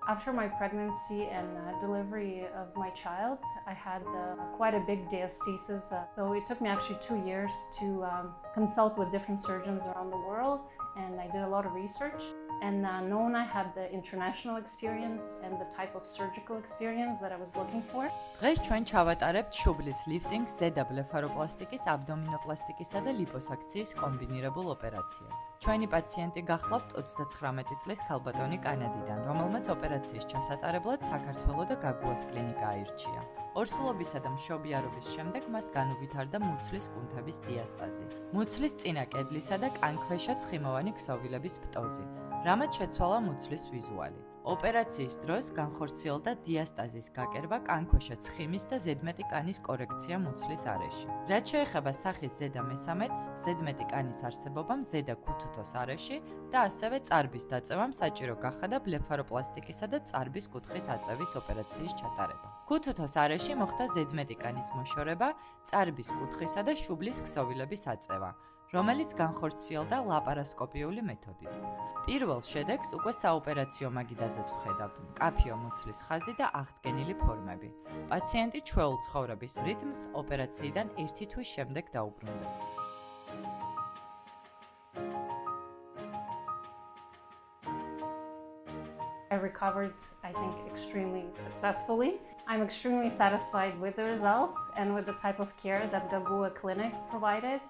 After my pregnancy and delivery of my child, I had quite a big diastasis. So it took me actually 2 years to consult with different surgeons around the world, and I did a lot of research. And knowing I had the international experience and the type of surgical experience that I was looking for. დღეს ჩვენ ჩავატარებთ შუბლის ლიფტინგს, ზედა ბლეფაროპლასტიკის, აბდომინოპლასტიკისა და ლიპოსაქციის კომბინირებულ ოპერაციას. ჩვენი პაციენტი გახლავთ 39 წლის ქალბატონი კანადიდან, რომელმაც ოპერაციის ჩასატარებლად საქართველოს და გაგუას კლინიკა აირჩია. ორსულობისა და მშობიარობის შემდეგ მას განუვითარდა მუცლის კუნთების დიასტაზი, მუცლის წინა კედლისა და კანქვეშა ცხიმოვანი ქსოვილების პტოზი, რამაც შეცვალა მუცლის ვიზუალი. ოპერაციის დროს განხორციელდა დიასტაზის გაკერვა, კანქვეშა ცხიმის და ზედმეტი კანის კორექცია მუცლის არეში. რაც შეეხება სახის ზედა მესამედს, ზედმეტი კანის არსებობამ ზედა ქუთუთოს არეში და ასევე წარბის დაწევამ საჭირო გახადა ბლეფაროპლასტიკისა და წარბის კუთხის აწევის ოპერაციის ჩატარება. ქუთუთოს არეში მოხდა ზედმეტი კანის მოშორება, წარბის კუთხისა და შუბლის ქსოვილების აწევა, რომელიც განხორციელდა ლაპარასკოპიული მეთოდით. პირველ შედეგს უკვე საოპერაციო მაგიდაზეც ვხედავთ, მკაფიო მუცლის ხაზი და აღდგენილი ფორმები. პაციენტი ჩვეულ ცხოვრების რიტმს ოპერაციიდან 1 თვის შემდეგ დაუბრუნდა. I recovered, I think, extremely successfully. I'm extremely satisfied with the results and with the type of care that Gagua Clinic provided.